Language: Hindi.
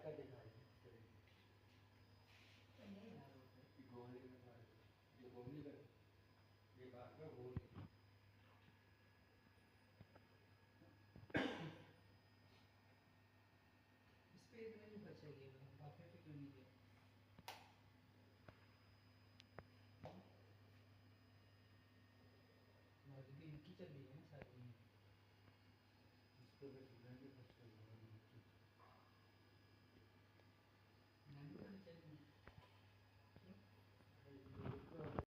का दिखाई नहीं यार गोली में मार ये गोली कर ये बात में गोली इस पे इतना नहीं बचा ये बाकी पे क्यों नहीं दिया मर्जी इनकी चल रही है ना सारी इसको भी